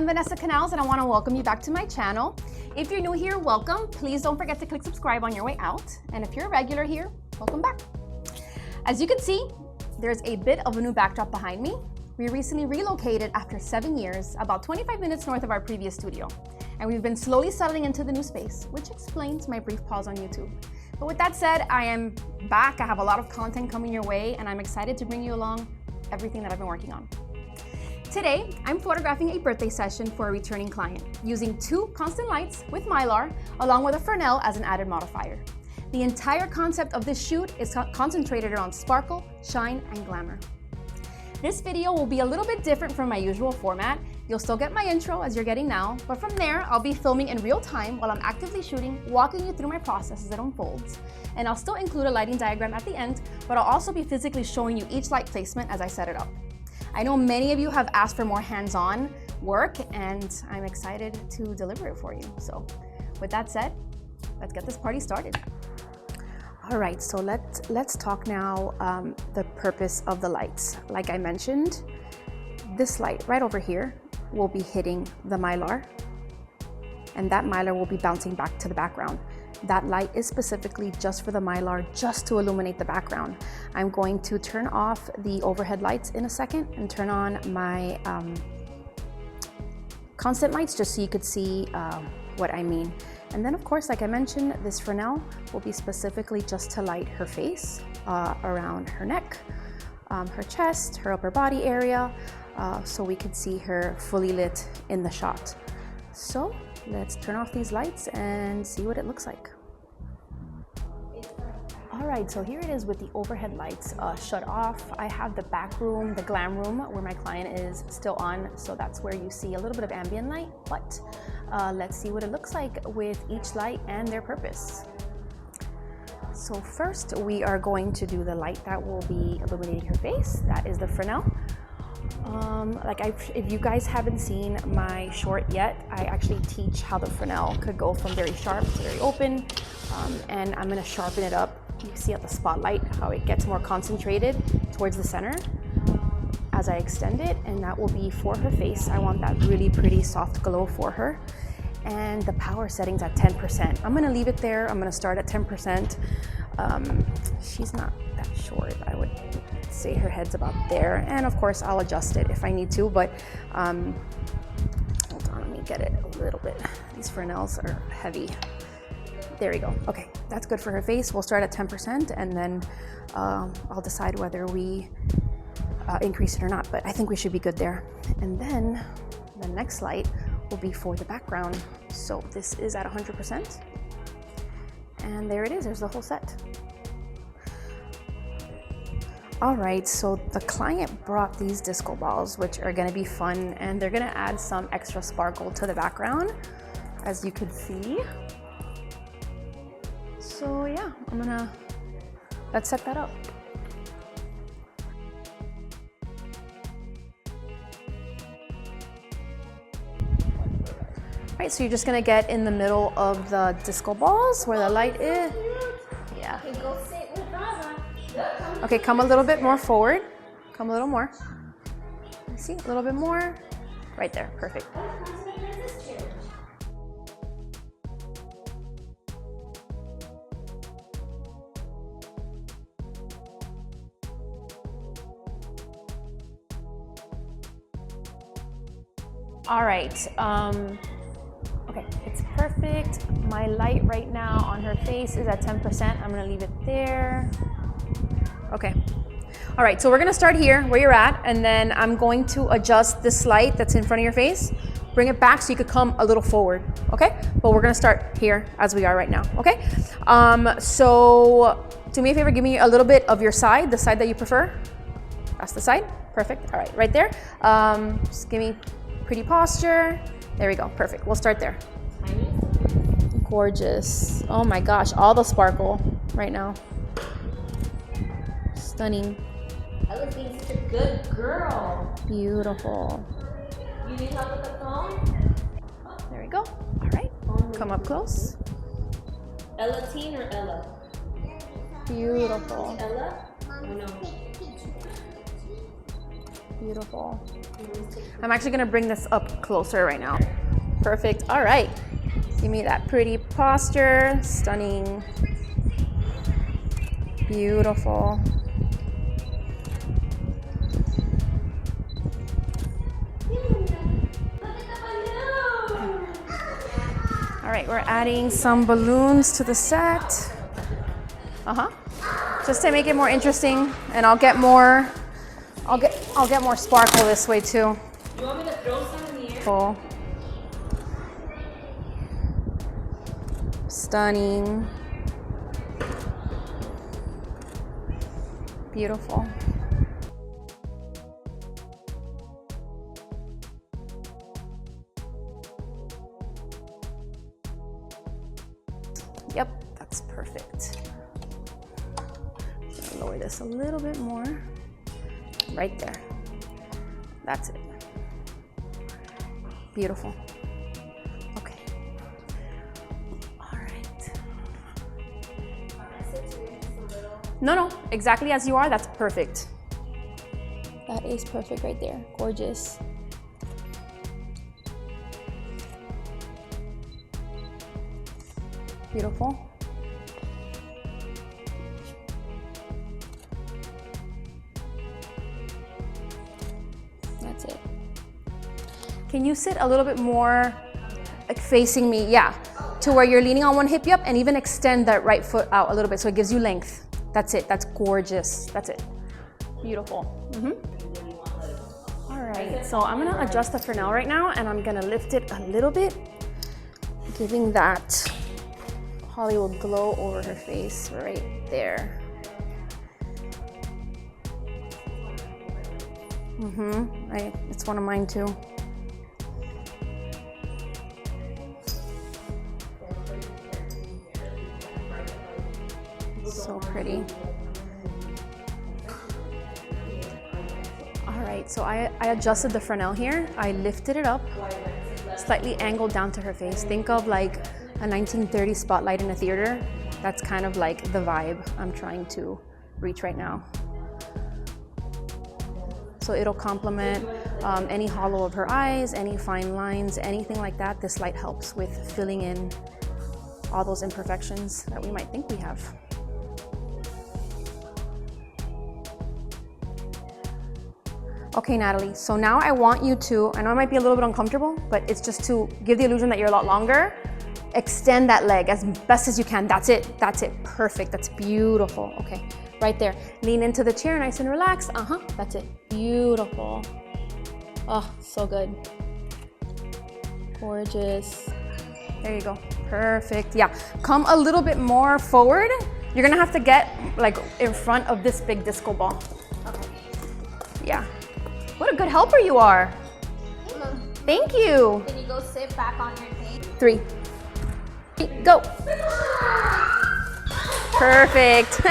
I'm Vanessa Canals and I want to welcome you back to my channel. If you're new here, welcome. Please don't forget to click subscribe on your way out. And if you're a regular here, welcome back. As you can see, there's a bit of a new backdrop behind me. We recently relocated after 7 years, about 25 minutes north of our previous studio. And we've been slowly settling into the new space, which explains my brief pause on YouTube. But with that said, I am back. I have a lot of content coming your way and I'm excited to bring you along everything that I've been working on. Today, I'm photographing a birthday session for a returning client using 2 constant lights with Mylar along with a Fresnel as an added modifier. The entire concept of this shoot is concentrated around sparkle, shine, and glamour. This video will be a little bit different from my usual format. You'll still get my intro as you're getting now, but from there, I'll be filming in real time while I'm actively shooting, walking you through my process as it unfolds. And I'll still include a lighting diagram at the end, but I'll also be physically showing you each light placement as I set it up. I know many of you have asked for more hands-on work, and I'm excited to deliver it for you. So with that said, let's get this party started. All right, so let's talk now the purpose of the lights. Like I mentioned, this light right over here will be hitting the Mylar, and that Mylar will be bouncing back to the background. That light is specifically just for the Mylar, just to illuminate the background. I'm going to turn off the overhead lights in a second and turn on my constant lights just so you could see what I mean. And then of course, like I mentioned, this Fresnel will be specifically just to light her face, around her neck, her chest, her upper body area, so we could see her fully lit in the shot. So let's turn off these lights and see what it looks like. All right, so here it is with the overhead lights shut off. I have the back room, the glam room, where my client is still on, so that's where you see a little bit of ambient light, but let's see what it looks like with each light and their purpose. So first, we are going to do the light that will be illuminating her face. That is the Fresnel. If you guys haven't seen my short yet, I actually teach how the Fresnel could go from very sharp to very open, and I'm gonna sharpen it up. You can see at the spotlight how it gets more concentrated towards the center as I extend it, and that will be for her face. I want that really pretty soft glow for her. And the power setting's at 10%. I'm gonna leave it there. I'm gonna start at 10%. She's not that short. I would say her head's about there. And of course, I'll adjust it if I need to, but hold on, let me get it a little bit. These Fresnels are heavy. There we go. Okay, that's good for her face. We'll start at 10% and then I'll decide whether we increase it or not, but I think we should be good there. And then the next light will be for the background. So this is at 100%. And there it is, there's the whole set. All right, so the client brought these disco balls, which are gonna be fun, and they're gonna add some extra sparkle to the background, as you can see. So yeah, let's set that up. All right, so you're just gonna get in the middle of the disco balls where the light is. Yeah. Okay, come a little bit more forward. Come a little more. See, a little bit more. Right there, perfect. All right, okay, it's perfect. My light right now on her face is at 10%. I'm gonna leave it there. Okay. All right, so we're gonna start here where you're at, and then I'm going to adjust this light that's in front of your face, bring it back so you could come a little forward, okay? But we're gonna start here as we are right now, okay? So do me a favor, give me a little bit of your side, the side that you prefer. That's the side, perfect. All right, right there. Just give me pretty posture. There we go, perfect. We'll start there. Gorgeous. Oh my gosh, all the sparkle right now. Stunning. I was being such a good girl. Beautiful. You need help with the phone? There we go. All right, come up close. Ella Teen or Ella? Beautiful. Ella? Oh no. Beautiful. I'm actually gonna bring this up closer right now. Perfect, all right. Give me that pretty posture, stunning. Beautiful. All right, we're adding some balloons to the set. Just to make it more interesting, and I'll get more sparkle this way too. You want me to throw some in the air? Cool. Stunning. Beautiful. Yep, that's perfect. Lower this a little bit more. Right there. That's it. Beautiful. Okay. All right. No, exactly as you are. That's perfect. That is perfect right there. Gorgeous. Beautiful. That's it. Can you sit a little bit more like facing me? Yeah, to where you're leaning on one hip, yep, and even extend that right foot out a little bit so it gives you length. That's it, that's gorgeous, that's it. Beautiful. All right, so I'm gonna adjust the Fresnel right now and I'm gonna lift it a little bit, giving that Hollywood glow over her face right there. It's one of mine too. So pretty. All right, so I adjusted the Fresnel here. I lifted it up, slightly angled down to her face. Think of like a 1930s spotlight in a theater. That's kind of like the vibe I'm trying to reach right now. So it'll complement any hollow of her eyes, any fine lines, anything like that. This light helps with filling in all those imperfections that we might think we have. Okay, Natalie, so now I want you to, I know it might be a little bit uncomfortable, but it's just to give the illusion that you're a lot longer. Extend that leg as best as you can. That's it, perfect, that's beautiful. Okay, right there. Lean into the chair, nice and relaxed. That's it, beautiful. Oh, so good. Gorgeous. There you go, perfect. Yeah, come a little bit more forward. You're gonna have to get like in front of this big disco ball. Okay. Yeah. What a good helper you are. Hey, Mom. Thank you. Can you go sit back on your thing? 3, go. Perfect.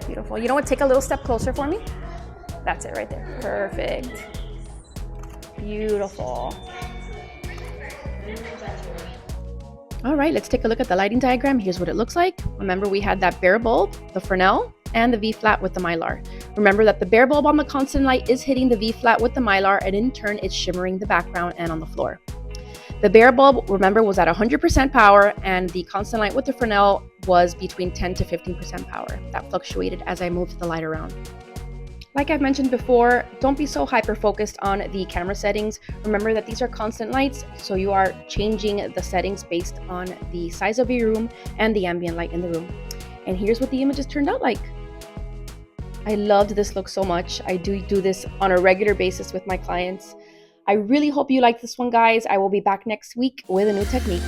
Beautiful. You know what? Take a little step closer for me. That's it right there. Perfect. Beautiful. All right, let's take a look at the lighting diagram. Here's what it looks like. Remember, we had that bare bulb, the Fresnel, and the V-flat with the Mylar. Remember that the bare bulb on the constant light is hitting the V-flat with the Mylar, and in turn, it's shimmering the background and on the floor. The bare bulb, remember, was at 100% power, and the constant light with the Fresnel was between 10 to 15% power. That fluctuated as I moved the light around. Like I've mentioned before, don't be so hyper-focused on the camera settings. Remember that these are constant lights, so you are changing the settings based on the size of your room and the ambient light in the room. And here's what the images turned out like. I loved this look so much. I do this on a regular basis with my clients. I really hope you like this one, guys. I will be back next week with a new technique.